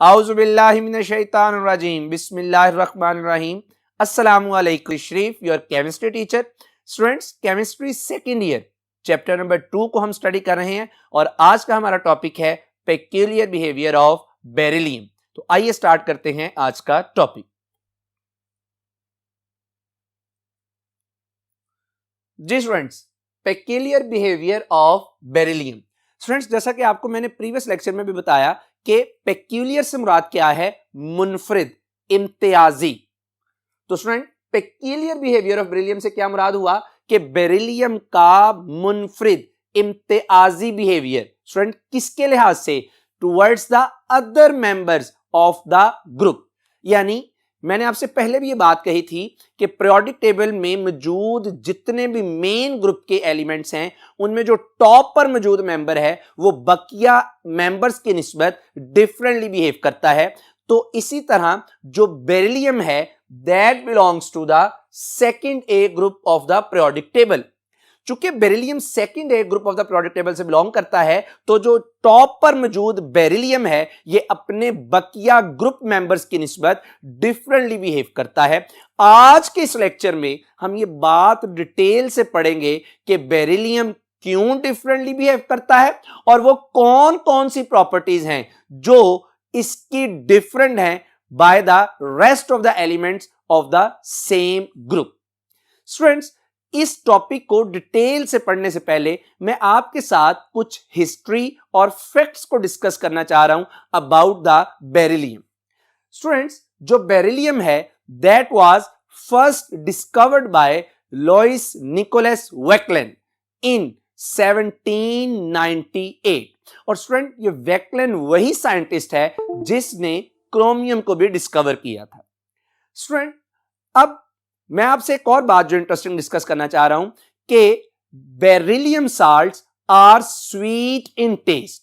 Auzubillahiminashaitanirrajim. Bismillahirrahmanirrahim. Assalamualaikum. Sharif, your chemistry teacher. Students, chemistry second year, chapter number 2 को हम study कर रहे हैं और आज का हमारा टॉपिक है पेक्यूलियर बिहेवियर ऑफ बेरिलियम। तो आइए स्टार्ट करते हैं आज का टॉपिक। जी students, peculiar behaviour of beryllium. Students, जैसा कि आपको मैंने प्रीवियस लेक्चर में भी बताया कि पेक्यूलियर से मुराद क्या है? मुनफरिद, इम्तियाजी। तो student, peculiar behaviour of beryllium से क्या मुराद हुआ कि बेरिलियम का मुनफरिद इम्तियाजी बिहेवियर। स्टूडेंट, किसके लिहाज से? Towards the other members of the group. यानी मैंने आपसे पहले भी ये बात कही थी कि पीरियोडिक टेबल में मौजूद जितने भी मेन ग्रुप के एलिमेंट्स हैं उनमें जो टॉप पर मौजूद मेंबर है वो बकिया मेंबर्स की निस्बत डिफरेंटली बिहेव करता है। तो इसी तरह जो बेरिलियम है that belongs to the second A group of the periodic table. चूंकि beryllium second A group of the periodic table से बिलोंग करता है तो जो टॉप पर मौजूद बेरिलियम है ये अपने बकिया ग्रुप मेंबर्स की निस्बत डिफरेंटली बिहेव करता है। आज के इस लेक्चर में हम ये बात डिटेल से पढ़ेंगे कि बेरिलियम क्यों डिफरेंटली बिहेव करता है और वो कौन कौन सी प्रॉपर्टीज हैं जो इसकी डिफरेंट हैं by the rest of the elements of the same group. Students, इस टॉपिक को डिटेल से पढ़ने से पहले मैं आपके साथ कुछ हिस्ट्री और फैक्ट्स को डिस्कस करना चाह रहा हूं अबाउट द बेरिलियम। स्टूडेंट्स, जो बेरिलियम है that was first discovered by Louis Nicolas Vauquelin in 1798। और स्टूडेंट, ये वेक्लेन वही साइंटिस्ट है जिसने क्रोमियम को भी डिस्कवर किया था। स्टूडेंट, अब मैं आपसे एक और बात जो इंटरेस्टिंग डिस्कस करना चाह रहा हूं कि beryllium salts are sweet in taste,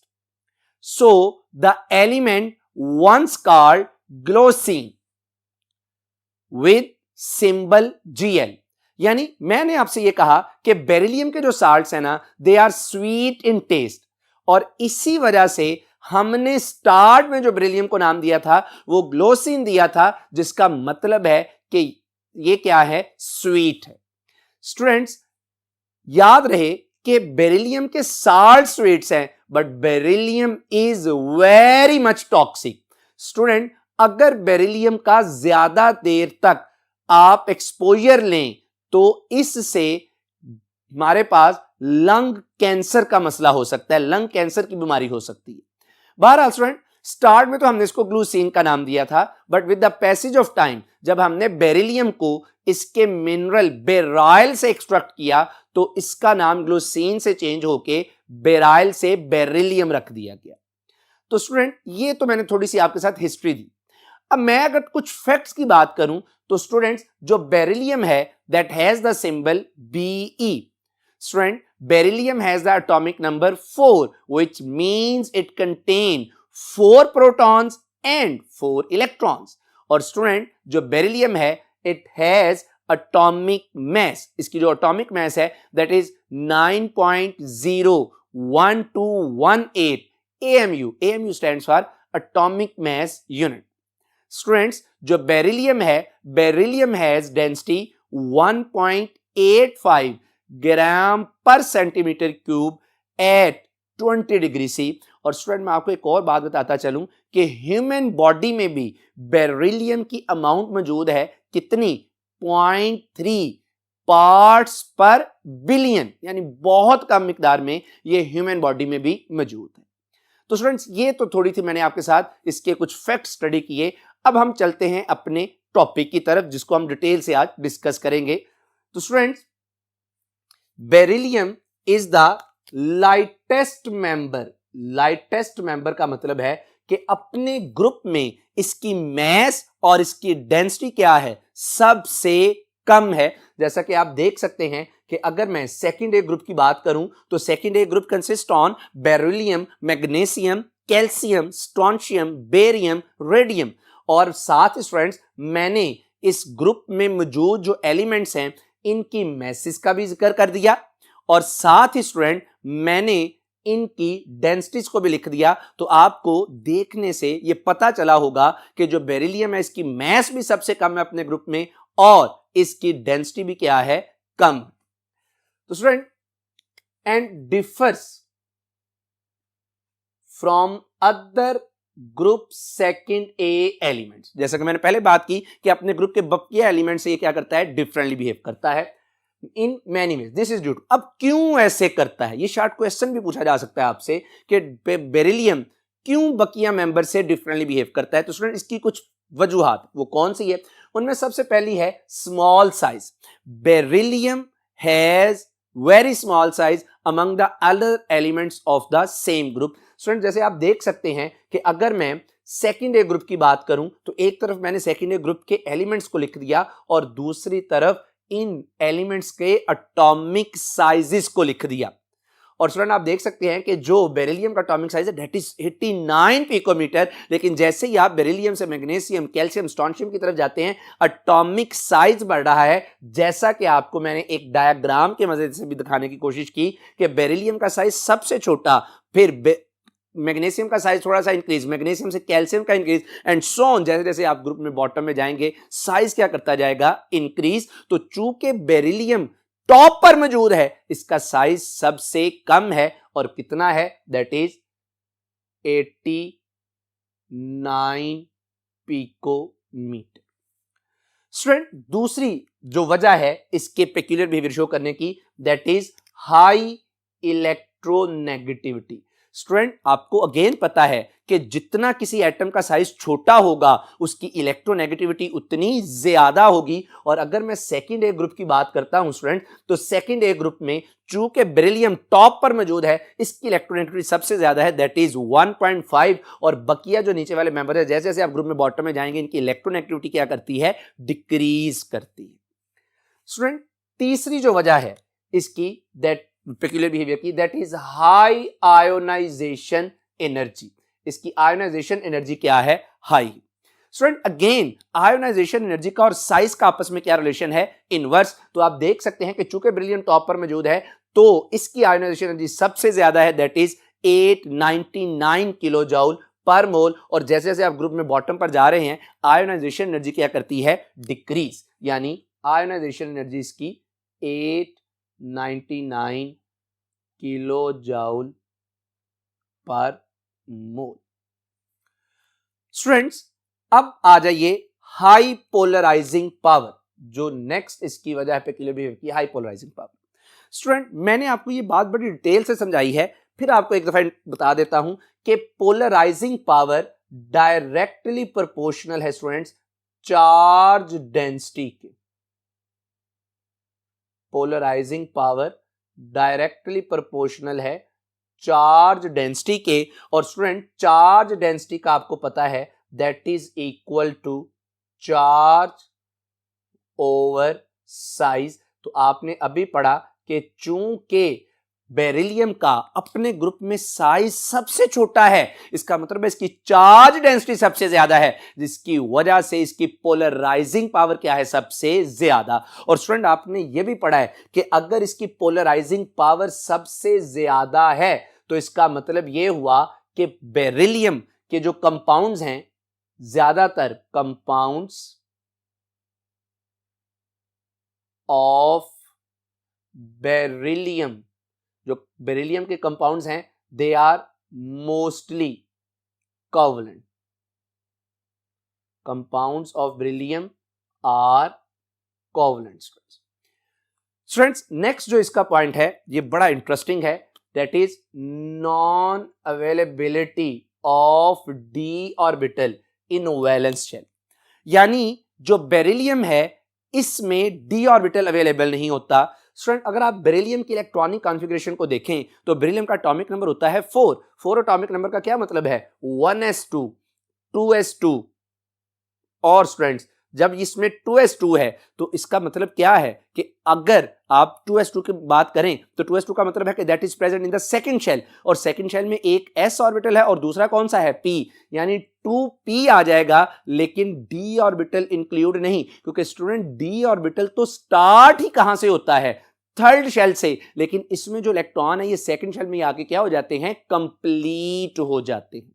so the element once called glucine with symbol Gl। यानी मैंने आपसे यह कहा कि बेरिलियम के जो साल्ट्स हैं ना they are sweet in taste, और इसी वजह से हमने स्टार्ट में जो बेरिलियम को नाम दिया था वो ग्लोसीन दिया था, जिसका मतलब है कि ये क्या है? स्वीट है। स्टूडेंट्स, याद रहे कि बेरिलियम के साल्ट स्वीट्स हैं but beryllium is very much toxic. Student, अगर बेरिलियम का ज्यादा देर तक आप एक्सपोजर लें तो इससे हमारे पास लंग कैंसर का मसला हो सकता है, लंग कैंसर की बीमारी हो सकती है। बहरहाल स्टूडेंट, स्टार्ट में तो हमने इसको ग्लूसीन का नाम दिया था, but with the passage of time जब हमने बेरिलियम को इसके मिनरल बेराइल से एक्सट्रैक्ट किया तो इसका नाम ग्लूसीन से चेंज होके बेराइल से बेरिलियम रख दिया गया। तो स्टूडेंट, ये तो मैंने थोड़ी सी आपके साथ हिस्ट्री दी। अब मैं अगर कुछ फैक्ट्स की बात करूं तो स्टूडेंट्स, जो बेरिलियम है that has the symbol Be। Student, beryllium has the atomic number 4 which means it contain 4 protons and 4 electrons. और स्टूडेंट, जो बेरिलियम है इट हैज एटॉमिक मास, इसकी जो एटॉमिक मास है that is 9.01218 AMU। AMU stands for atomic mass unit. Students, जो beryllium है beryllium has density 1.85 gram per centimetre cube at 20 degree C. और student, मैं आपको एक और बात बताता चलूं कि ह्यूमन बॉडी में भी बेरिलियम की अमाउंट मौजूद है, कितनी? 0.3 पार्ट्स पर बिलियन, यानी बहुत कम मिकदार में ये ह्यूमन बॉडी में भी मौजूद है। तो स्टूडेंट्स, ये तो थोड़ी थी मैंने आपके साथ इसके कुछ फैक्ट स्टडी किए। अब हम चलते हैं अपने टॉपिक की तरफ जिसको हम डिटेल से आज डिस्कस करेंगे। तो students, beryllium is the lightest member. Lightest member का मतलब है कि अपने ग्रुप में इसकी मास और इसकी डेंसिटी क्या है? सबसे कम है। जैसा कि आप देख सकते हैं कि अगर मैं सेकंड ए ग्रुप की बात करूं तो second A group consist on beryllium, magnesium, calcium, strontium, barium, radium. और साथ ही स्टूडेंट्स, मैंने इस ग्रुप में मौजूद जो एलिमेंट्स हैं इनकी मैसेस का भी जिक्र कर दिया, और साथ ही स्टूडेंट मैंने इनकी डेंसिटीज को भी लिख दिया तो आपको देखने से ये पता चला होगा कि जो बेरिलियम है इसकी मास भी सबसे कम है अपने ग्रुप में और इसकी डेंसिटी भी क्या है, कम। तो student, and differs from other group second A elements, जैसा कि मैंने पहले बात की कि अपने ग्रुप के बकिया एलिमेंट से ये क्या करता है, डिफरेंटली बिहेव करता है in many ways. This is due to, अब क्यों ऐसे करता है, ये शॉर्ट क्वेश्चन भी पूछा जा सकता है आपसे कि बेरिलियम क्यों बकिया मेंबर से डिफरेंटली बिहेव करता है। तो स्टूडेंट, इसकी कुछ वजूहात, वो कौन सी है, उनमें सबसे पहली है small size. Beryllium has very small size among the other elements of the same group. Student, जैसे आप देख सकते हैं कि अगर मैं सेकेंड ए ग्रुप की बात करूं तो एक तरफ मैंने सेकेंड ए ग्रुप के एलिमेंट्स को लिख दिया और दूसरी तरफ इन एलिमेंट्स के एटॉमिक साइजेस को लिख दिया। और स्टूडेंट, आप देख सकते हैं कि जो बेरिलियम का एटॉमिक साइज है दैट इज 89 पिकोमीटर, लेकिन जैसे ही आप बेरिलियम से मैग्नीशियम, कैल्शियम, स्ट्रोंशियम की तरफ जाते हैं एटॉमिक साइज बढ़ रहा है। जैसा कि आपको मैंने एक डायग्राम के मदद से भी दिखाने की कोशिश की कि बेरिलियम का साइज सबसे छोटा, फिर मैग्नीशियम का साइज थोड़ा सा इंक्रीज, मैग्नीशियम से कैल्शियम का इंक्रीज एंड सो ऑन। जैसे जैसे आप ग्रुप में बॉटम में जाएंगे साइज क्या करता जाएगा, इंक्रीज। तो चूंकि बेरिलियम टॉप पर मौजूद है इसका साइज सबसे कम है और कितना है, दैट इज 89 पिकोमीटर। स्टूडेंट, दूसरी जो वजह है इसके पेक्यूलियर बिहेवियर शो करने की, that is high electronegativity. Student, आपको अगेन पता है कि जितना किसी एटम का साइज छोटा होगा उसकी इलेक्ट्रोनेगेटिविटी उतनी ज्यादा होगी। और अगर मैं सेकंड ए ग्रुप की बात करता हूं स्टूडेंट, तो सेकंड ए ग्रुप में चूंकि बेरिलियम टॉप पर मौजूद है इसकी इलेक्ट्रोनेगेटिविटी सबसे ज्यादा है, दैट इज 1.5। और बकिया जो नीचे वाले मेंबर है जैसे जैसे आप ग्रुप में बॉटम में जाएंगे इनकी इलेक्ट्रोनेगेटिविटी क्या करती है, डिक्रीज करती है। स्टूडेंट, तीसरी जो वजह है इसकी दैट पेक्यूलियर बिहेवियर की, that is high ionisation energy. इसकी आयोनाइजेशन एनर्जी क्या है, high. Student, again ionisation energy का और साइज का आपस में क्या रिलेशन है, इनवर्स। तो आप देख सकते हैं कि चूंकि बेरिलियम टॉप पर मौजूद है तो इसकी आयोनाइजेशन एनर्जी सबसे ज्यादा है, दैट इज 899 किलो जूल पर मोल। और जैसे जैसे आप ग्रुप में बॉटम पर जा रहे हैं आयोनाइजेशन एनर्जी क्या करती है, डिक्रीज, यानी आयोनाइजेशन एनर्जी इसकी 899 किलो जूल पर मोल। स्टूडेंट्स, अब आ जाइए हाई पोलराइजिंग पावर, जो नेक्स्ट इसकी वजह है पेक्यूलियर बिहेवियर की, हाई पोलराइजिंग पावर। स्टूडेंट, मैंने आपको ये बात बड़ी डिटेल से समझाई है, फिर आपको एक दफा बता देता हूं कि पोलराइजिंग पावर डायरेक्टली प्रोपोर्शनल है स्टूडेंट्स चार्ज डेंसिटी के। पोलराइजिंग पावर डायरेक्टली प्रोपोर्शनल है चार्ज डेंसिटी के। और स्टूडेंट, चार्ज डेंसिटी का आपको पता है that is equal to charge over size. तो आपने अभी पढ़ा कि चूंकि बेरिलियम का अपने ग्रुप में साइज सबसे छोटा है इसका मतलब है इसकी चार्ज डेंसिटी सबसे ज्यादा है, जिसकी वजह से इसकी पोलराइजिंग पावर क्या है, सबसे ज्यादा। और स्टूडेंट, आपने यह भी पढ़ा है कि अगर इसकी पोलराइजिंग पावर सबसे ज्यादा है तो इसका मतलब यह हुआ कि बेरिलियम के जो कंपाउंड्स हैं, ज्यादातर कंपाउंड्स ऑफ बेरिलियम, जो बेरिलियम के कंपाउंड्स हैं, they are mostly covalent. Compounds of beryllium are covalent. Students, next जो इसका पॉइंट है ये बड़ा इंटरेस्टिंग है, that is non availability of d orbital in valence shell. यानी जो बेरिलियम है इसमें डी ऑर्बिटल अवेलेबल नहीं होता। स्टूडेंट, अगर आप बेरिलियम की इलेक्ट्रॉनिक कॉन्फ़िगरेशन को देखें तो बेरिलियम का एटॉमिक नंबर होता है 4 एटॉमिक नंबर का क्या मतलब है, 1s2 2s2। और स्टूडेंट्स, जब इसमें 2s2 है तो इसका मतलब क्या है कि अगर आप 2s2 की बात करें तो 2s2 का मतलब है कि that is present in the second shell, और सेकंड शेल में एक s ऑर्बिटल है और दूसरा कौन सा है, p, यानी 2p आ जाएगा, लेकिन d ऑर्बिटल इंक्लूड नहीं, क्योंकि स्टूडेंट d ऑर्बिटल तो स्टार्ट ही कहां से होता है, थर्ड शेल से, लेकिन इसमें जो इलेक्ट्रॉन है ये सेकंड शेल में आके क्या हो जाते हैं, कंप्लीट हो जाते हैं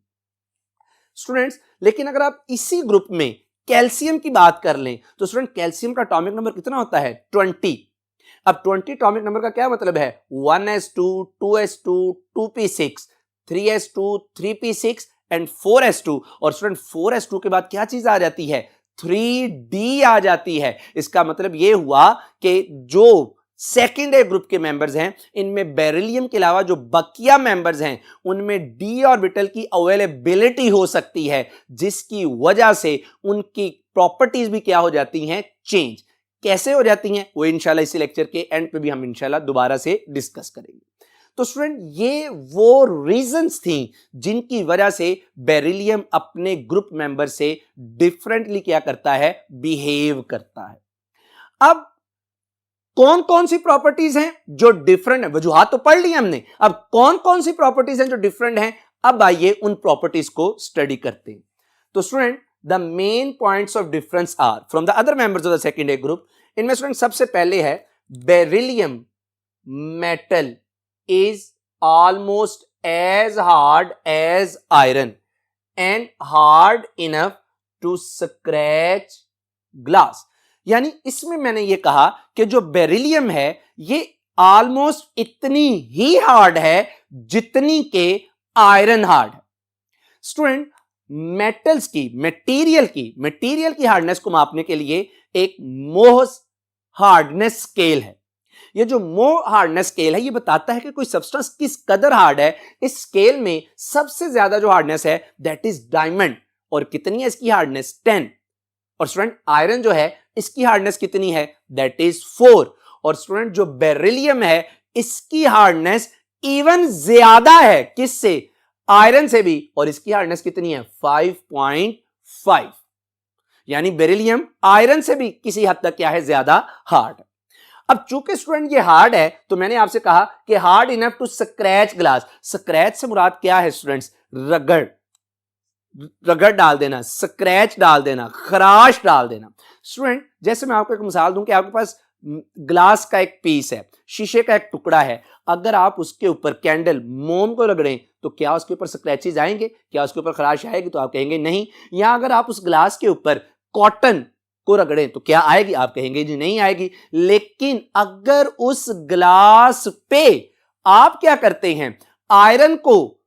स्टूडेंट्स। लेकिन अगर आप इसी ग्रुप में कैल्शियम की बात कर लें तो स्टूडेंट कैल्शियम का एटॉमिक नंबर कितना होता है, 20। अब 20 एटॉमिक नंबर का क्या मतलब है, 1s2 2s2 2p6 3s2 3p6 and 4s2। और स्टूडेंट 4s2 के बाद क्या चीज आ जाती है, 3d आ जाती है। इसका मतलब यह हुआ कि जो सेकेंड ए ग्रुप के मेंबर्स हैं इनमें बेरिलियम के अलावा जो बकिया मेंबर्स हैं उनमें डी ऑर्बिटल की अवेलेबिलिटी हो सकती है, जिसकी वजह से उनकी प्रॉपर्टीज भी क्या हो जाती हैं, चेंज। कैसे हो जाती हैं वो इंशाल्लाह इसी लेक्चर के एंड पे भी हम इंशाल्लाह दोबारा से डिस्कस करेंगे। तो स्टूडेंट ये वो रीजंस थी जिनकी वजह से बेरिलियम अपने ग्रुप मेंबर से डिफरेंटली क्या करता है, बिहेव करता है। अब कौन कौन सी प्रॉपर्टीज हैं जो डिफरेंट है, वजूहात तो पढ़ ली हमने, अब कौन कौन सी प्रॉपर्टीज हैं जो डिफरेंट हैं, अब आइए उन प्रॉपर्टीज को स्टडी करते हैं। तो student the main points of difference are from the other members of the second A group. इनमें स्टूडेंट सबसे पहले है beryllium metal is almost as hard as iron and hard enough to scratch glass. यानी इसमें मैंने ये कहा कि जो बेरिलियम है ये ऑलमोस्ट इतनी ही हार्ड है जितनी के आयरन हार्ड है। स्टूडेंट मेटल्स की मटेरियल की हार्डनेस को मापने के लिए एक मोहस हार्डनेस स्केल है। ये जो मोह हार्डनेस स्केल है ये बताता है कि कोई सब्सटेंस किस कदर हार्ड है। इस स्केल में सबसे ज्यादा जो हार्डनेस है दैट इज डायमंड, और कितनी है इसकी हार्डनेस, 10। और स्टूडेंट आयरन जो है इसकी हार्डनेस कितनी है, दैट इज 4। और स्टूडेंट जो बेरिलियम है इसकी हार्डनेस इवन ज्यादा है, किससे, आयरन से भी, और इसकी हार्डनेस कितनी है, 5.5। यानी बेरिलियम आयरन से भी किसी हद तक क्या है, ज्यादा हार्ड है। अब चूंकि स्टूडेंट ये हार्ड है तो मैंने आपसे कहा कि hard enough to scratch glass. Scratch से मुराद क्या है स्टूडेंट्स, रगड़ डाल देना, स्क्रैच डाल देना, खराश डाल देना। स्टूडेंट जैसे मैं आपको एक मिसाल दूं कि आपके पास ग्लास का एक पीस है, शीशे का एक टुकड़ा है, अगर आप उसके ऊपर कैंडल मोम को रगड़ें तो क्या उसके ऊपर स्क्रैचेस आएंगे, क्या उसके ऊपर खराश आएगी, तो आप कहेंगे नहीं। या अगर आप उस ग्लास के ऊपर कॉटन को रगड़ें तो क्या आएगी, आप कहेंगे जी नहीं आएगी। लेकिन अगर उस ग्लास पे आप क्या करते हैं, आयरन को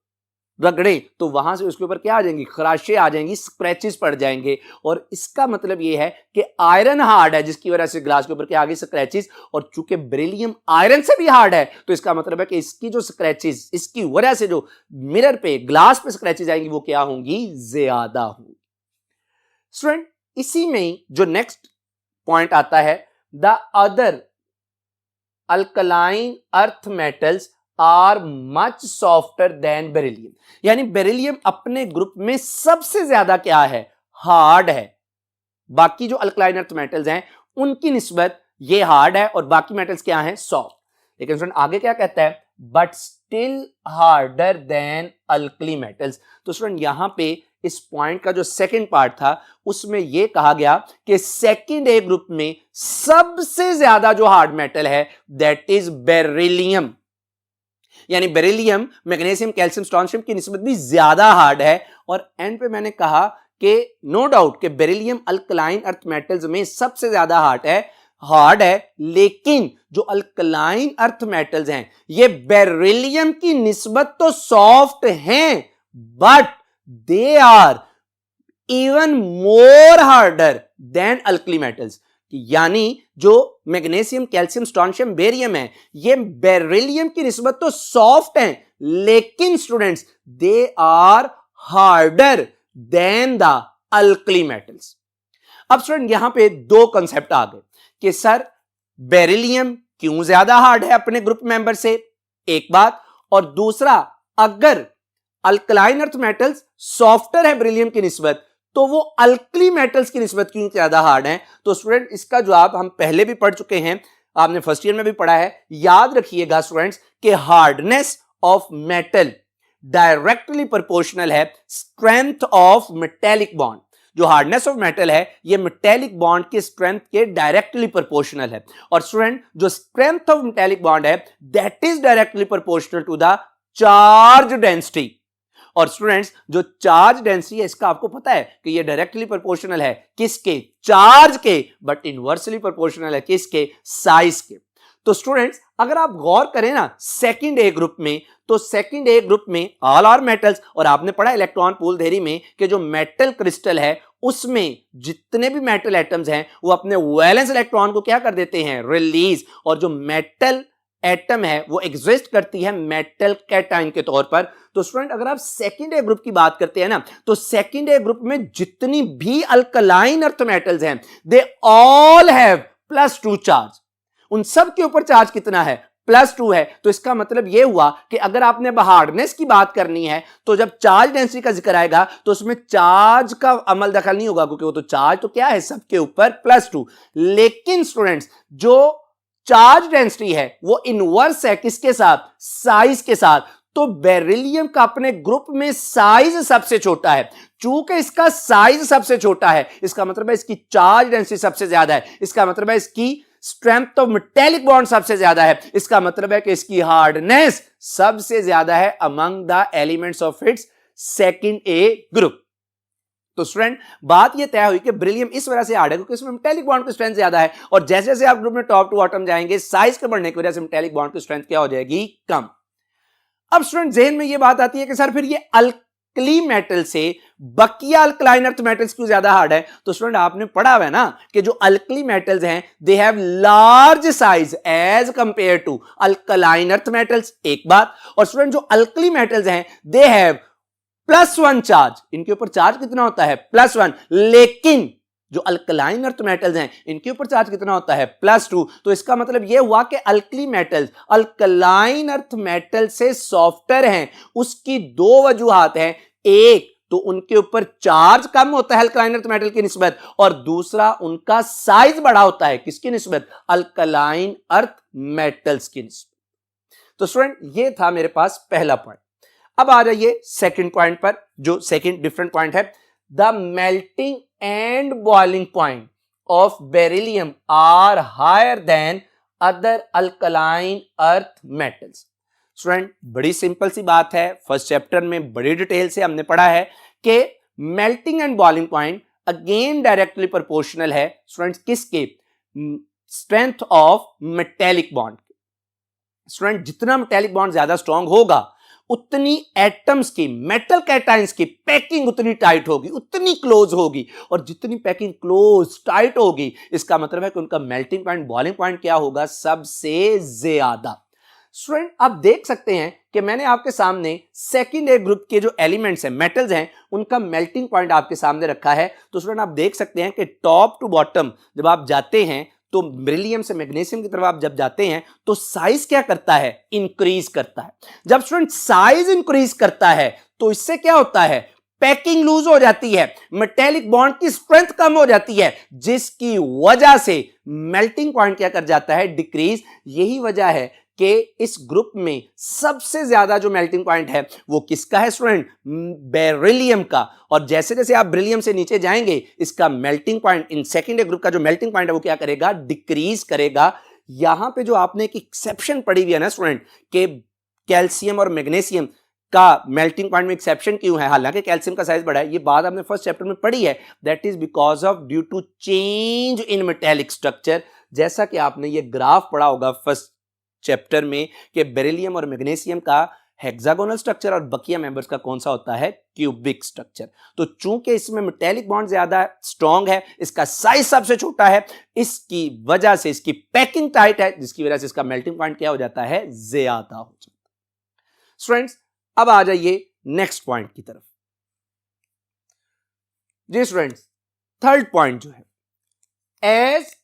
रगड़े तो वहां से उसके ऊपर क्या आ जाएंगी, खराशे आ जाएंगी, स्क्रैचेस पड़ जाएंगे। और इसका मतलब यह है कि आयरन हार्ड है जिसकी वजह से ग्लास के ऊपर क्या आ गई, स्क्रैचेस। और चूंकि बेरिलियम आयरन से भी हार्ड है तो इसका मतलब है कि इसकी जो स्क्रैचेस, इसकी वजह से जो मिरर पे, ग्लास पे स्क्रैचेस आएंगी वो क्या होंगी, ज्यादा होंगी। स्टूडेंट इसी में जो नेक्स्ट पॉइंट आता है, the other alkaline earth metals are much softer than beryllium. यानी बेरिलियम अपने ग्रुप में सबसे ज्यादा क्या है, हार्ड है। बाकी जो अल्कलाइन अर्थ मेटल्स हैं उनकी निस्बत ये हार्ड है और बाकी मेटल्स क्या हैं, सॉफ्ट। लेकिन स्टूडेंट आगे क्या कहता है, but still harder than alkali metals. तो स्टूडेंट यहां पे इस पॉइंट का जो सेकंड पार्ट था उसमें यह कहा गया कि सेकंड ए ग्रुप में सबसे ज्यादा जो हार्ड मेटल है दैट इज बेरिलियम। यानी बेरिलियम मैग्नीशियम कैल्शियम स्ट्रोंशियम की निस्बत भी ज्यादा हार्ड है। और एंड पे मैंने कहा कि नो डाउट कि बेरिलियम अल्कलाइन अर्थ मेटल्स में सबसे ज्यादा हार्ड है, लेकिन जो अल्कलाइन अर्थ मेटल्स हैं ये बेरिलियम की निस्बत तो सॉफ्ट हैं, but they are even more harder than alkali metals. यानी जो मैग्नीशियम कैल्शियम स्ट्रोंशियम बेरियम है ये बेरिलियम की निस्बत तो सॉफ्ट हैं, लेकिन students they are harder than the alkali metals. अब स्टूडेंट यहां पे दो कंसेप्ट आ गए कि सर बेरिलियम क्यों ज्यादा हार्ड है अपने ग्रुप मेंबर से, एक बात, और दूसरा अगर अल्कलाइन अर्थ मेटल्स सॉफ्टर है बेरिलियम की निस्बत तो वो अल्कली मेटल्स की निस्बत क्यों ज्यादा हार्ड है। तो स्टूडेंट इसका जवाब हम पहले भी पढ़ चुके हैं, आपने फर्स्ट ईयर में भी पढ़ा है। याद रखिएगा स्टूडेंट्स कि hardness of metal directly proportional है स्ट्रेंथ ऑफ मेटेलिक बॉन्ड। जो हार्डनेस ऑफ मेटल है ये मेटेलिक बॉन्ड के स्ट्रेंथ के डायरेक्टली प्रोपोर्शनल है। और स्टूडेंट जो स्ट्रेंथ ऑफ मेटेलिक बॉन्ड है that is directly proportional to the charge density. और स्टूडेंट्स जो चार्ज डेंसिटी है इसका आपको पता है कि ये डायरेक्टली प्रोपोर्शनल है किसके, चार्ज के, बट इनवर्सली प्रोपोर्शनल है किसके, साइज के। तो स्टूडेंट्स अगर आप गौर करें ना सेकंड ए ग्रुप में, तो सेकंड ए ग्रुप में ऑल आर मेटल्स, और आपने पढ़ा इलेक्ट्रॉन पूल थ्योरी में कि जो मेटल क्रिस्टल है उसमें जितने भी मेटल एटम्स हैं वो अपने वैलेंस इलेक्ट्रॉन को क्या कर देते हैं, रिलीज। और जो मेटल एटम है वो एग्जिस्ट करती है मेटल कैटायन के तौर पर। तो स्टूडेंट अगर आप सेकंड ए ग्रुप की बात करते हैं ना, तो सेकंड ए ग्रुप में जितनी भी अल्कलाइन अर्थ मेटल्स हैं दे ऑल हैव +2 चार्ज। उन सब के ऊपर चार्ज कितना है, +2 है। तो इसका मतलब यह हुआ कि अगर आपने हार्डनेस की बात करनी है तो जब चार्ज डेंसिटी का जिक्र आएगा तो उसमें चार्ज का अमल दखल नहीं होगा, क्योंकि वो तो चार्ज तो क्या है सबके ऊपर +2। लेकिन स्टूडेंट्स जो चार्ज डेंसिटी है वो इनवर्स है किसके साथ, साइज के साथ। तो बेरिलियम का अपने ग्रुप में साइज सबसे छोटा है। चूंकि इसका साइज सबसे छोटा है इसका मतलब है इसकी चार्ज डेंसिटी सबसे ज्यादा है, इसका मतलब है इसकी स्ट्रेंथ ऑफ मेटेलिक बॉन्ड सबसे ज्यादा है, इसका मतलब है कि इसकी हार्डनेस सबसे ज्यादा है among the elements of its second A group. तो स्टूडेंट बात यह तय हुई कि बेरिलियम इस वजह से हार्ड है क्योंकि इसमें मेटेलिक बॉन्ड की स्ट्रेंथ ज्यादा है, और जैसे जैसे आप ग्रुप में टॉप टू बॉटम जाएंगे साइज के बढ़ने की वजह से मेटेलिक बॉन्ड की स्ट्रेंथ क्या हो जाएगी, कम। अब स्टूडेंट जेहन में यह बात आती है कि सर फिर ये अल्कली मेटल से बकिया अल्कलाइन अर्थ मेटल्स क्यों ज्यादा हार्ड है। तो स्टूडेंट आपने पढ़ा हुआ है ना कि जो अल्कली मेटल्स हैं they have large size as compare to alkaline earth metals, एक बात। और स्टूडेंट जो अल्कली मेटल्स हैं दे हैव +1 चार्ज, इनके ऊपर चार्ज कितना होता है, +1। लेकिन जो अल्कलाइन अर्थ मेटल्स हैं इनके ऊपर चार्ज कितना होता है, +2। तो इसका मतलब यह हुआ कि alkali metals alkaline earth metal से सॉफ्टर हैं। उसकी दो वजूहात हैं, एक तो उनके ऊपर चार्ज कम होता है अल्कलाइन अर्थ मेटल की निस्बत, और दूसरा उनका साइज बड़ा होता है किसकी निस्बत, अल्कलाइन अर्थ मेटल्स की निस्बत। तो स्टूडेंट ये था मेरे पास पहला पॉइंट। अब आ जाइए सेकंड पॉइंट पर, जो सेकंड डिफरेंट पॉइंट है, the melting and boiling point of beryllium are higher than other alkaline earth metals. Student बड़ी सिंपल सी बात है, फर्स्ट चैप्टर में बड़ी डिटेल से हमने पढ़ा है कि melting and boiling point again directly proportional है स्टूडेंट किसके, strength of metallic bond. Student जितना मेटेलिक बॉन्ड ज्यादा स्ट्रांग होगा उतनी एटम्स की, मेटल कैटायंस की पैकिंग उतनी टाइट होगी, उतनी क्लोज होगी, और जितनी पैकिंग क्लोज टाइट होगी इसका मतलब है कि उनका मेल्टिंग पॉइंट बॉइलिंग पॉइंट क्या होगा, सबसे ज्यादा। स्टूडेंट आप देख सकते हैं कि मैंने आपके सामने सेकंड ए ग्रुप के जो एलिमेंट्स हैं, मेटल्स हैं, उनका मेल्टिंग पॉइंट आपके सामने रखा है। तो स्टूडेंट आप देख सकते हैं कि टॉप टू बॉटम जब आप जाते हैं तो बेरिलियम से मैग्नीशियम की तरफ आप जब जाते हैं तो साइज क्या करता है, इंक्रीज करता है। जब स्टूडेंट साइज इंक्रीज करता है तो इससे क्या होता है, पैकिंग लूज हो जाती है, मेटेलिक बॉन्ड की स्ट्रेंथ कम हो जाती है, जिसकी वजह से मेल्टिंग पॉइंट क्या कर जाता है, डिक्रीज। यही वजह है कि इस ग्रुप में सबसे ज्यादा जो मेल्टिंग पॉइंट है वो किसका है स्टूडेंट, बेरिलियम का। और जैसे जैसे आप बेरिलियम से नीचे जाएंगे इसका melting point, in second group का जो मेल्टिंग पॉइंट है वो क्या करेगा, डिक्रीज करेगा। यहां पे जो आपने एक एक्सेप्शन पढ़ी हुई है ना स्टूडेंट कि कैल्शियम और मैग्नीशियम का मेल्टिंग पॉइंट में एक्सेप्शन क्यों है, हालांकि कैल्शियम का साइज बड़ा है, ये बात आपने फर्स्ट चैप्टर में पढ़ी है, that is because of due to change in metallic structure. जैसा कि आपने ये ग्राफ पढ़ा होगा फर्स्ट चैप्टर में कि बेरिलियम और मैग्नीशियम का हेक्सागोनल स्ट्रक्चर और बकिया मेंबर्स का कौन सा होता है, क्यूबिक स्ट्रक्चर। तो चूंकि इसमें मेटेलिक बॉन्ड ज्यादा स्ट्रांग है, इसका साइज सबसे छोटा है, इसकी वजह से इसकी पैकिंग टाइट है, जिसकी वजह से इसका मेल्टिंग पॉइंट क्या हो जाता है, ज्यादा हो जाता है। स्टूडेंट्स अब आ जाइए नेक्स्ट पॉइंट की तरफ। जी स्टूडेंट्स थर्ड पॉइंट जो है, एज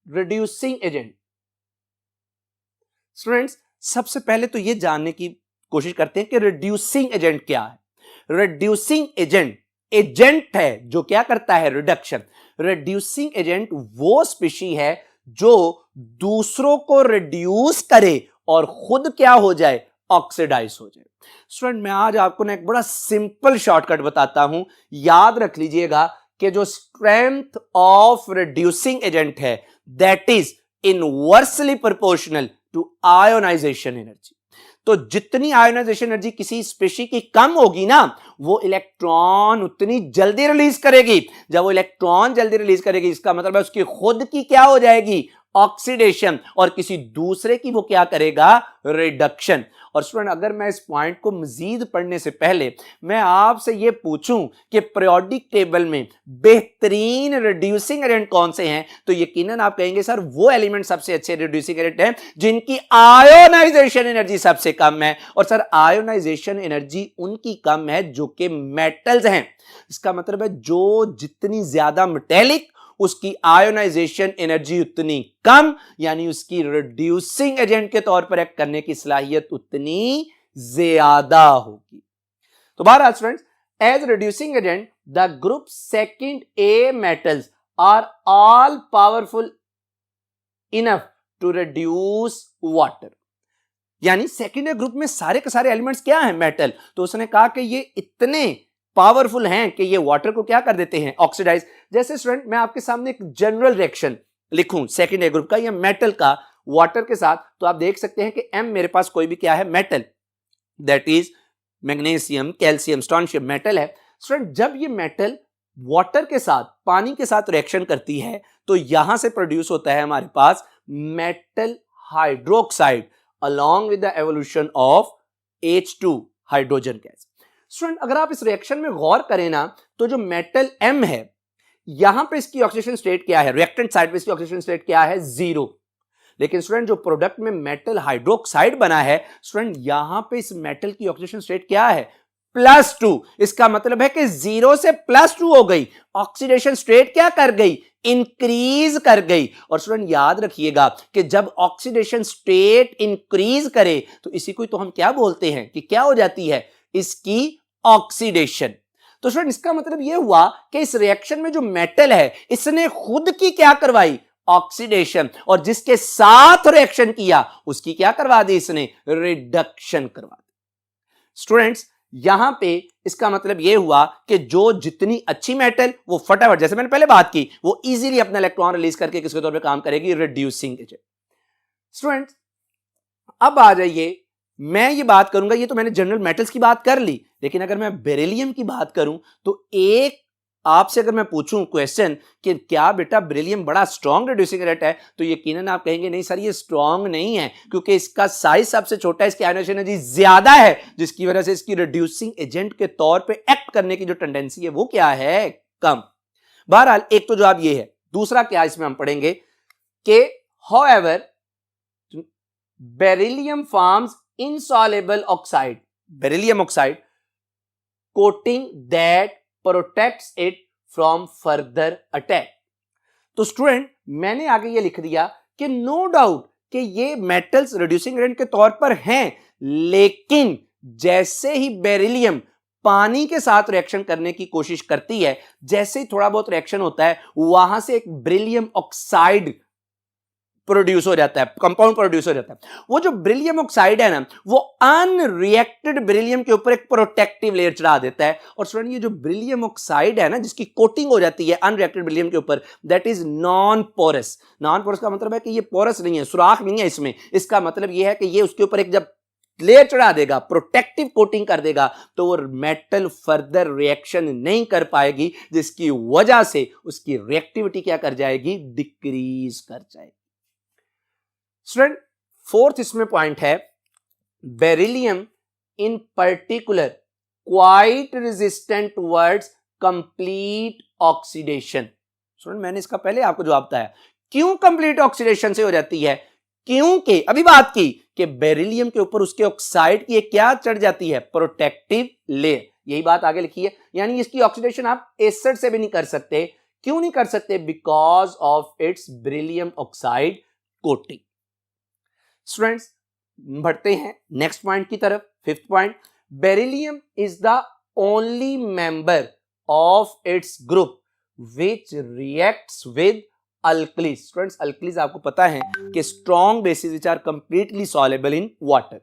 रिड्यूसिंग एजेंट। स्टूडेंट्स सबसे पहले तो यह जानने की कोशिश करते हैं कि रिड्यूसिंग एजेंट क्या है। रिड्यूसिंग एजेंट एजेंट है जो क्या करता है, रिडक्शन। रिड्यूसिंग एजेंट वो स्पीशी है जो दूसरों को रिड्यूस करे और खुद क्या हो जाए, ऑक्सीडाइज हो जाए। स्टूडेंट मैं आज आपको ना एक बड़ा सिंपल शॉर्टकट बताता हूं, याद रख लीजिएगा कि जो स्ट्रेंथ ऑफ रिड्यूसिंग एजेंट है that is inversely proportional to ionisation energy. तो जितनी आयोनाइजेशन एनर्जी किसी स्पेशी की कम होगी ना, वो इलेक्ट्रॉन उतनी जल्दी रिलीज करेगी। जब वो इलेक्ट्रॉन जल्दी रिलीज करेगी इसका मतलब है उसकी खुद की क्या हो जाएगी, ऑक्सीडेशन, और किसी दूसरे की वो क्या करेगा, रिडक्शन। और स्टूडेंट अगर मैं इस पॉइंट को मजीद पढ़ने से पहले मैं आपसे ये पूछूं कि पीरियोडिक टेबल में बेहतरीन रिड्यूसिंग एजेंट कौन से हैं, तो यकीनन आप कहेंगे सर वो एलिमेंट सबसे अच्छे रिड्यूसिंग एजेंट हैं जिनकी आयोनाइजेशन एनर्जी सबसे कम है। और सर आयोनाइजेशन एनर्जी उनकी कम है जो कि मेटल्स हैं। इसका मतलब है जो जितनी ज्यादा मेटेलिक उसकी आयोनाइजेशन एनर्जी उतनी कम, यानी उसकी रिड्यूसिंग एजेंट के तौर पर एक्ट करने की सलाहियत उतनी ज्यादा होगी। तो बहरहाल students, as reducing agent the group second A metals are all powerful enough to reduce water. यानी सेकेंड ए ग्रुप में सारे के सारे एलिमेंट्स क्या हैं, मेटल। तो उसने कहा कि ये इतने पावरफुल हैं कि ये वाटर को क्या कर देते हैं, ऑक्सीडाइज। जैसे स्टूडेंट मैं आपके सामने एक जनरल रिएक्शन लिखूं सेकेंड ए ग्रुप का या मेटल का वाटर के साथ, तो आप देख सकते हैं कि एम मेरे पास कोई भी क्या है, metal, that is magnesium, calcium, strontium metal है। स्टूडेंट जब ये मेटल वाटर के साथ, पानी के साथ रिएक्शन करती है तो यहां से प्रोड्यूस होता है हमारे पास metal hydroxide along with the evolution of H2 hydrogen gas. Student अगर आप इस रिएक्शन में गौर करें ना, तो जो मेटल M है यहां पे इसकी ऑक्सीडेशन स्टेट क्या है, रिएक्टेंट साइड पे इसकी ऑक्सीडेशन स्टेट क्या है, 0। लेकिन स्टूडेंट जो प्रोडक्ट में मेटल हाइड्रोक्साइड बना है, स्टूडेंट यहां पे इस मेटल की ऑक्सीडेशन स्टेट क्या है, +2। इसका मतलब है कि 0 से +2 हो गई, ऑक्सीडेशन स्टेट क्या कर गई, इंक्रीज कर गई। और स्टूडेंट याद रखिएगा कि जब ऑक्सीडेशन स्टेट इंक्रीज करे तो इसी को तो हम क्या बोलते हैं कि क्या हो जाती है, इसकी ऑक्सीडेशन। तो स्टूडेंट इसका मतलब यह हुआ कि इस रिएक्शन में जो मेटल है इसने खुद की क्या करवाई, ऑक्सीडेशन, और जिसके साथ रिएक्शन किया उसकी क्या करवा दी, इसने रिडक्शन करवा दी। स्टूडेंट्स यहां पे इसका मतलब यह हुआ कि जो जितनी अच्छी मेटल वो फटाफट, जैसे मैंने पहले बात की, वो इजीली अपना इलेक्ट्रॉन रिलीज करके किसके तौर पे काम करेगी, रिड्यूसिंग एजेंट। स्टूडेंट्स अब आ जाइए, मैं ये बात करूंगा, ये तो मैंने जनरल मेटल्स की बात कर ली, लेकिन अगर मैं बेरिलियम की बात करूं तो एक आपसे अगर मैं पूछूं क्वेश्चन कि क्या बेटा बेरिलियम बड़ा स्ट्रॉन्ग रिड्यूसिंग एजेंट है, तो यकीनन आप कहेंगे नहीं सर ये स्ट्रॉन्ग नहीं है, क्योंकि इसका साइज सबसे छोटा है, इसकी आयोनाइजेशन एनर्जी ज्यादा है, जिसकी वजह से इसकी रिड्यूसिंग एजेंट के तौर पे एक्ट करने की जो टेंडेंसी है वो क्या है, कम। बहरहाल एक तो जवाब ये है। दूसरा क्या इसमें हम पढ़ेंगे कि however beryllium forms insoluble oxide, beryllium oxide coating that protects it from further attack. तो स्टूडेंट मैंने आगे ये लिख दिया कि नो डाउट कि ये मेटल्स रिड्यूसिंग एजेंट के तौर पर हैं, लेकिन जैसे ही बेरिलियम पानी के साथ रिएक्शन करने की कोशिश करती है, जैसे ही थोड़ा बहुत रिएक्शन होता है वहां से एक बेरिलियम ऑक्साइड प्रोड्यूस हो जाता है, कंपाउंड प्रोड्यूस हो जाता है। वो जो बेरिलियम ऑक्साइड है ना, वो अनरिएक्टेड बेरिलियम के ऊपर एक प्रोटेक्टिव लेयर चढ़ा देता है। और स्टूडेंट ये जो बेरिलियम ऑक्साइड है ना, जिसकी कोटिंग हो जाती है अनरिएक्टेड बेरिलियम के ऊपर, that is non porous. Non porous का मतलब है कि ये पोरस नहीं है, सुराख नहीं है इसमें। इसका मतलब ये है कि ये उसके ऊपर एक जब लेयर चढ़ा देगा, प्रोटेक्टिव कोटिंग कर देगा, तो वो मेटल फर्दर रिएक्शन नहीं कर पाएगी, जिसकी वजह से उसकी रिएक्टिविटी क्या कर जाएगी, डिक्रीज कर जाएगी। स्टूडेंट फोर्थ इसमें पॉइंट है, बेरिलियम इन particular quite resistant towards complete oxidation. Student मैंने इसका पहले आपको जवाब बताया, क्यों कंप्लीट ऑक्सीडेशन से हो जाती है, क्योंकि अभी बात की कि बेरिलियम के ऊपर उसके ऑक्साइड की क्या चढ़ जाती है, प्रोटेक्टिव लेयर। यही बात आगे लिखी है, यानी इसकी ऑक्सीडेशन आप एसिड से भी नहीं कर सकते। क्यों नहीं कर सकते, because of its beryllium oxide coating. Students बढ़ते हैं नेक्स्ट पॉइंट की तरफ, fifth point, beryllium is the only member of its group which reacts with alkalis. Students alkalis आपको पता है कि strong bases which are completely soluble in water.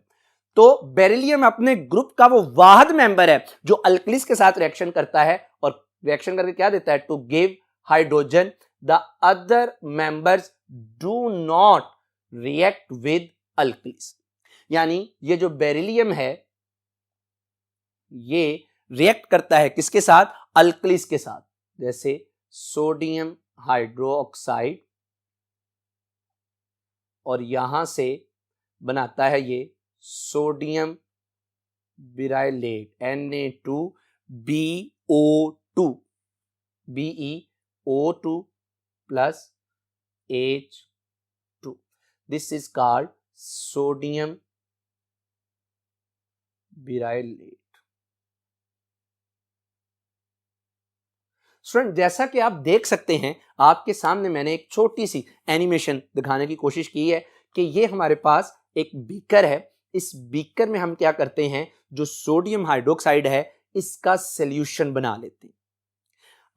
तो beryllium अपने ग्रुप का वो वाहद मेंबर है जो अल्कलीज के साथ रिएक्शन करता है और रिएक्शन करके क्या देता है, to give hydrogen. The other members do not react with alkalis. यानी ये जो बेरिलियम है ये रिएक्ट करता है किसके साथ, अल्कलीज के साथ, जैसे सोडियम हाइड्रोक्साइड, और यहां से बनाता है ये sodium beryllate Na2BO2 BeO2 plus H2. This is called sodium beryllate. Student जैसा कि आप देख सकते हैं, आपके सामने मैंने एक छोटी सी एनिमेशन दिखाने की कोशिश की है कि ये हमारे पास एक बीकर है। इस बीकर में हम क्या करते हैं, जो सोडियम हाइड्रोक्साइड है इसका सॉल्यूशन बना लेते हैं।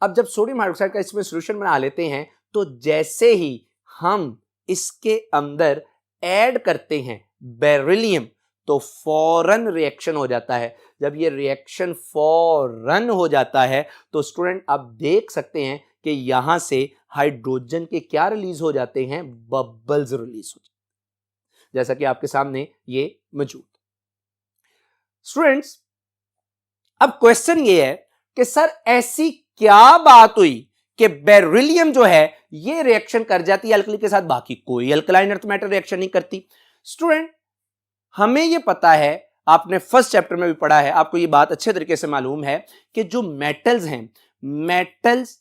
अब जब सोडियम हाइड्रोक्साइड का इसमें सॉल्यूशन बना लेते हैं तो जैसे ही हम इसके अंदर ऐड करते हैं बेरिलियम तो फौरन रिएक्शन हो जाता है। जब ये रिएक्शन फौरन हो जाता है तो स्टूडेंट आप देख सकते हैं कि यहां से हाइड्रोजन के क्या रिलीज हो जाते हैं, बबल्स रिलीज हो जाते हैं, जैसा कि आपके सामने ये मौजूद। स्टूडेंट्स अब क्वेश्चन ये है कि सर ऐसी क्या बात हुई कि बेरिलियम जो है ये रिएक्शन कर जाती है अल्कली के साथ, बाकी कोई अल्कलाइन अर्थ मैटर रिएक्शन नहीं करती। स्टूडेंट हमें ये पता है, आपने फर्स्ट चैप्टर में भी पढ़ा है, आपको ये बात अच्छे तरीके से मालूम है कि जो मेटल्स हैं, metals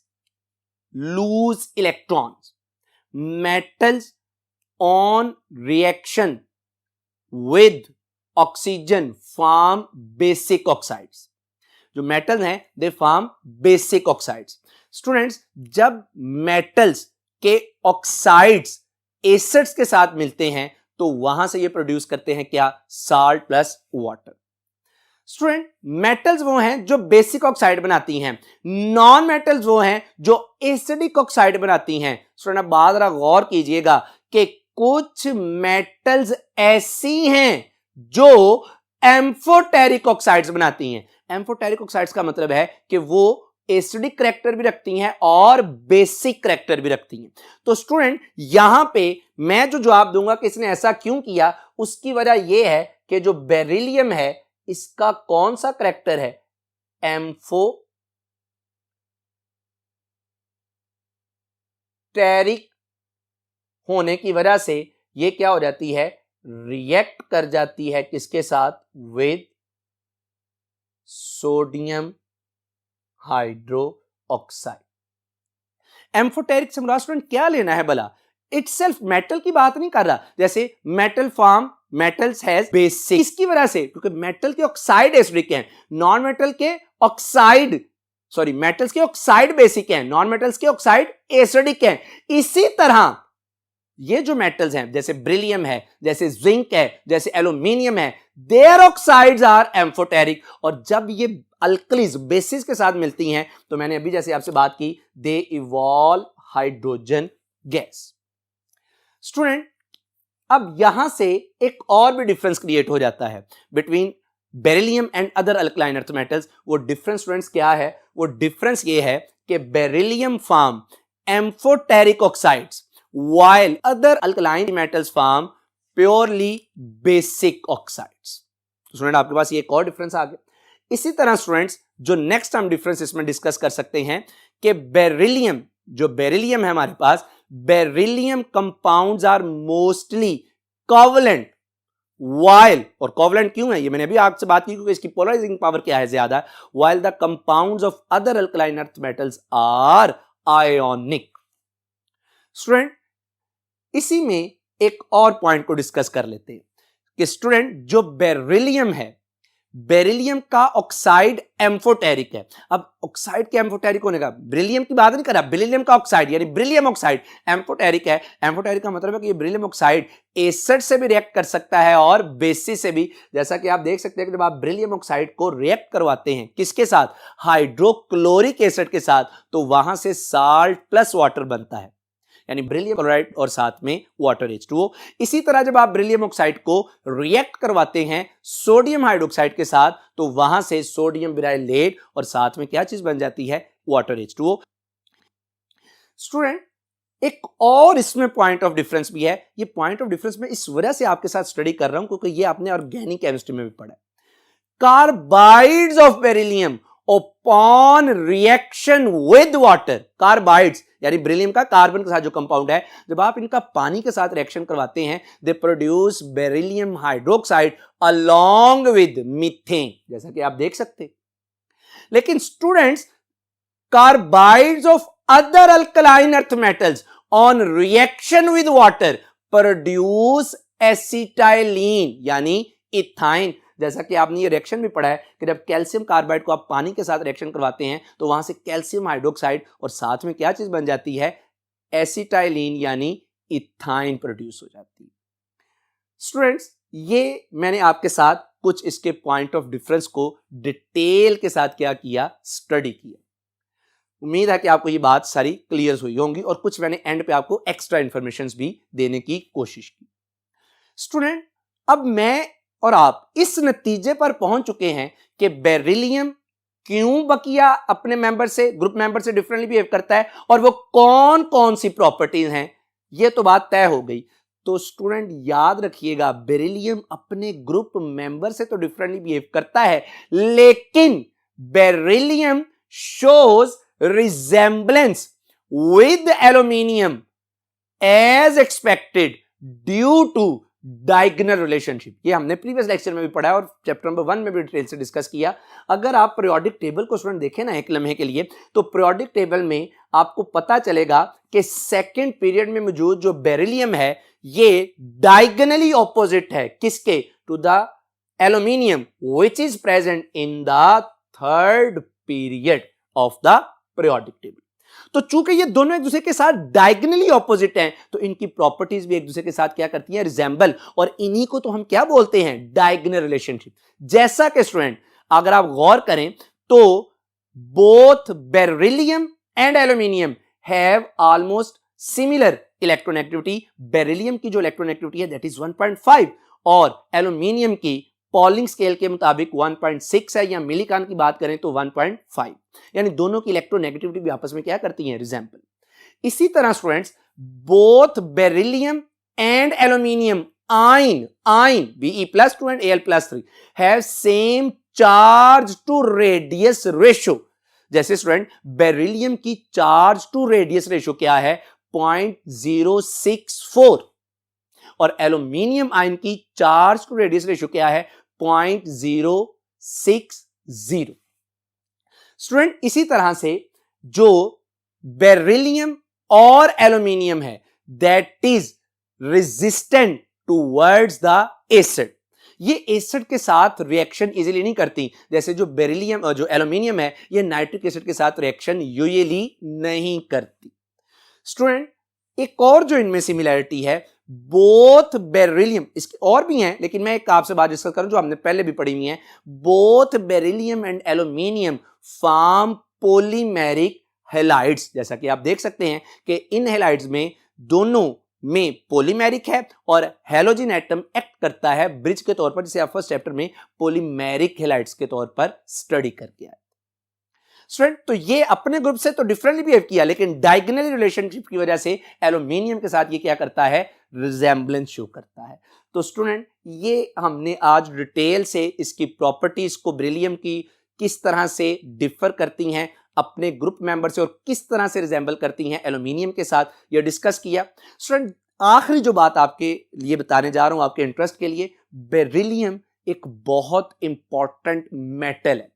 loose electrons, metals on reaction with oxygen form basic oxides. जो मेटल्स हैं they form basic oxides. Students जब मेटल्स के ऑक्साइड्स एसिड्स के साथ मिलते हैं तो वहां से ये प्रोड्यूस करते हैं क्या, salt plus water. Student metals वो हैं जो बेसिक ऑक्साइड बनाती हैं, नॉन मेटल्स वो हैं जो एसिडिक ऑक्साइड बनाती हैं। स्टूडेंट अब बात जरा गौर कीजिएगा कि कुछ मेटल्स ऐसी हैं जो एम्फोटेरिक ऑक्साइड्स बनाती हैं। एम्फोटेरिक ऑक्साइड्स का मतलब है कि वो एसिडिक करैक्टर भी रखती हैं और बेसिक करैक्टर भी रखती हैं। तो स्टूडेंट यहां पे मैं जो जवाब दूंगा कि इसने ऐसा क्यों किया, उसकी वजह यह है कि जो बेरिलियम है इसका कौन सा करैक्टर है, एम्फोटेरिक होने की वजह से ये क्या हो जाती है, रिएक्ट कर जाती है किसके साथ, with sodium hydro oxide. Amphoteric से मुराद स्टूडेंट क्या लेना है भला, इटसेल्फ मेटल की बात नहीं कर रहा, जैसे metal form metals has basic, इसकी वजह से क्योंकि मेटल के ऑक्साइड एसिडिक हैं, नॉन मेटल के ऑक्साइड मेटल्स के ऑक्साइड बेसिक हैं, नॉन मेटल्स के ऑक्साइड एसिडिक हैं। इसी तरह ये जो मेटल्स हैं जैसे ब्रिलियम है, जैसे जिंक है, जैसे एल्यूमिनियम है, देयर ऑक्साइड्स आर एम्फोटेरिक। और जब ये अल्कलीज बेसिस के साथ मिलती हैं तो मैंने अभी जैसे आपसे बात की, दे इवॉल्व हाइड्रोजन गैस। स्टूडेंट अब यहां से एक और भी डिफरेंस क्रिएट हो जाता है between beryllium and other alkaline earth metals. वो डिफरेंस स्टूडेंट्स क्या है, वो डिफरेंस ये है कि beryllium form amphoteric oxides while other alkaline metals form purely basic oxides। Student आपके पास ये एक और डिफरेंस आ गया। इसी तरह स्टूडेंट्स जो नेक्स्ट हम डिफरेंस इसमें डिस्कस कर सकते हैं कि बेरिलियम, जो बेरिलियम है हमारे पास, beryllium compounds are mostly covalent while, और कोवलेंट क्यों है ये मैंने अभी आपसे बात की क्योंकि इसकी पोलराइजिंग पावर क्या है ज्यादा, while the compounds of other alkaline earth metals are ionic। Student इसी में एक और पॉइंट को डिस्कस कर लेते हैं कि स्टूडेंट जो बेरिलियम है, बेरिलियम का ऑक्साइड एम्फोटेरिक है। अब ऑक्साइड के एम्फोटेरिक होने का, ब्रिलियम की बात नहीं कर रहा, बेरिलियम का ऑक्साइड यानी ब्रिलियम ऑक्साइड एम्फोटेरिक है। एम्फोटेरिक का मतलब है कि ये ब्रिलियम ऑक्साइड एसिड से भी रिएक्ट कर सकता है और बेसिस से भी। जैसा कि आप देख सकते हैं कि जब आप ब्रिलियम ऑक्साइड को रिएक्ट करवाते हैं किसके साथ, हाइड्रोक्लोरिक एसिड के साथ, तो वहां से साल्ट प्लस वाटर बनता है। यानी बेरिलियम क्लोराइड और साथ में वाटर H2O। इसी तरह जब आप बेरिलियम ऑक्साइड को रिएक्ट करवाते हैं सोडियम हाइड्रोक्साइड के साथ तो वहां से सोडियम बेरिलेट और साथ में क्या चीज बन जाती है, वाटर H2O। स्टूडेंट एक और इसमें पॉइंट ऑफ डिफरेंस भी है। ये पॉइंट ऑफ डिफरेंस में इस वजह से आपके साथ स्टडी कर रहा हूं क्योंकि ये आपने ऑर्गेनिक केमिस्ट्री में भी पढ़ा है। Carbides of beryllium upon reaction with water, carbides यानी बेरिलियम का कार्बन के साथ जो कंपाउंड है, जब आप इनका पानी के साथ रिएक्शन करवाते हैं they produce beryllium hydroxide along with methane, जैसा कि आप देख सकते हैं। लेकिन students carbides of other alkaline earth metals on reaction with water produce acetylene यानी इथाइन। जैसा कि आपने ये रिएक्शन भी पढ़ा है कि जब कैल्शियम कार्बाइड को आप पानी के साथ रिएक्शन करवाते हैं तो वहां से कैल्शियम हाइड्रोक्साइड और साथ में क्या चीज बन जाती है, एसिटाइलिन यानी इथाइन प्रोड्यूस हो जाती है। स्टूडेंट्स ये मैंने आपके साथ कुछ इसके पॉइंट ऑफ डिफरेंस को डिटेल के साथ क्या किया, स्टडी किया। उम्मीद है कि आपको ये बात सारी क्लियर हुई होंगी और कुछ मैंने एंड पे आपको एक्स्ट्रा इंफॉर्मेशन भी देने की कोशिश की। स्टूडेंट अब मैं और आप इस नतीजे पर पहुंच चुके हैं कि बेरिलियम क्यों बकिया अपने मेंबर से, ग्रुप मेंबर से डिफरेंटली बिहेव करता है और वो कौन कौन सी प्रॉपर्टीज हैं, ये तो बात तय हो गई। तो स्टूडेंट याद रखिएगा बेरिलियम अपने ग्रुप मेंबर से तो डिफरेंटली बिहेव करता है, लेकिन beryllium shows resemblance with aluminium as expected due to diagonal relationship। ये हमने प्रीवियस लेक्चर में भी पढ़ा है और चैप्टर नंबर 1 में भी डिटेल से डिस्कस किया। अगर आप पीरियोडिक टेबल को स्टूडेंट देखें ना एक लम्हे के लिए, तो पीरियोडिक टेबल में आपको पता चलेगा कि सेकंड पीरियड में मौजूद जो बेरिलियम है ये डायगोनली ऑपोजिट है किसके, to the aluminium which is present in the third period of the periodic table. तो चूंकि ये दोनों एक दूसरे के साथ डायगोनली ऑपोजिट हैं तो इनकी प्रॉपर्टीज भी एक दूसरे के साथ क्या करती हैं, रिजेंबल, और इन्हीं को तो हम क्या बोलते हैं, डायगोनल रिलेशनशिप। जैसा कि स्टूडेंट अगर आप गौर करें तो both beryllium and aluminium have almost similar electronegativity. Beryllium की जो इलेक्ट्रोनेगेटिविटी है दैट इज 1.5 और एल्यूमिनियम की पॉलिंग स्केल के मुताबिक 1.6 है, या मिलीकान की बात करें तो 1.5, यानी दोनों की इलेक्ट्रोनेगेटिविटी भी आपस में क्या करती हैं, रिजेंबल। इसी तरह students both beryllium and aluminium ion Be+2 and Al+3 have same charge to radius ratio. जैसे स्टूडेंट बेरिलियम की चार्ज टू रेडियस रेशियो क्या है, 0.064 और एल्यूमिनियम आयन की चार्ज टू रेडियस रेशियो क्या है, 0.060। स्टूडेंट इसी तरह से जो बेरिलियम और एल्यूमिनियम है that is resistant towards the acid. ये एसिड के साथ रिएक्शन इजीली नहीं करती, जैसे जो बेरिलियम और जो एल्यूमिनियम है ये नाइट्रिक एसिड के साथ रिएक्शन यूजुअली नहीं करती। स्टूडेंट एक और जो इनमें सिमिलैरिटी है, बोथ बेरिलियम, इसके और भी हैं लेकिन मैं एक आपसे बात डिस्कस करूं जो हमने पहले भी पढ़ी हुई है, both beryllium and aluminium form polymeric halides. जैसा कि आप देख सकते हैं कि इन हैलाइड्स में दोनों में पॉलीमेरिक है और हैलोजन एटम एक्ट करता है ब्रिज के तौर पर, जिसे आप फर्स्ट चैप्टर में पॉलीमेरिक हैलाइड्स के तौर पर स्टडी करके आए। स्टूडेंट तो ये अपने ग्रुप से तो डिफरेंटली बिहेव किया, लेकिन डायगोनल रिलेशनशिप की वजह से एल्यूमिनियम के साथ ये क्या करता है, रिजेंबलेंस शो करता है। तो स्टूडेंट ये हमने आज डिटेल से इसकी प्रॉपर्टीज को, बेरिलियम की किस तरह से डिफर करती हैं अपने ग्रुप मेंबर से और किस तरह से रिजेंबल करती हैं एल्यूमिनियम के साथ, ये डिस्कस किया। स्टूडेंट आखिरी जो बात आपके लिए बताने जा रहा हूं आपके इंटरेस्ट के लिए, बेरिलियम एक बहुत इंपॉर्टेंट मेटल है।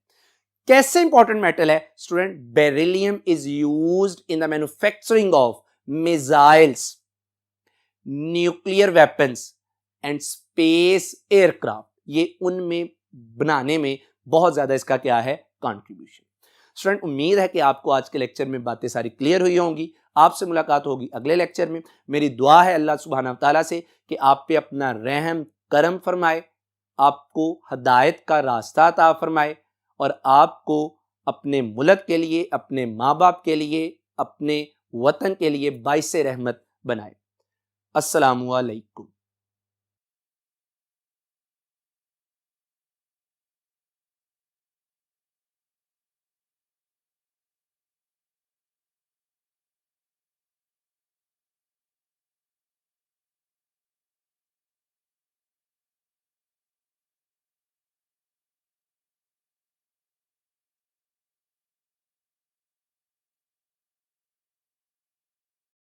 कैसे इंपॉर्टेंट मेटल है student, beryllium is used in the manufacturing of missiles, nuclear weapons and space aircraft. ये उनमें बनाने में बहुत ज्यादा इसका क्या है, कंट्रीब्यूशन। स्टूडेंट उम्मीद है कि आपको आज के लेक्चर में बातें सारी क्लियर हुई होंगी। आपसे मुलाकात होगी अगले लेक्चर में। मेरी दुआ है अल्लाह सुब्हानहू तआला से कि आप पे अपना रहम करम फरमाए, आपको हदायत का रास्ता अता फरमाए और आपको अपने मुल्क के लिए, अपने माँ बाप के लिए, अपने वतन के लिए बाइसे रहमत बनाए। अस्सलामु अलैकुम।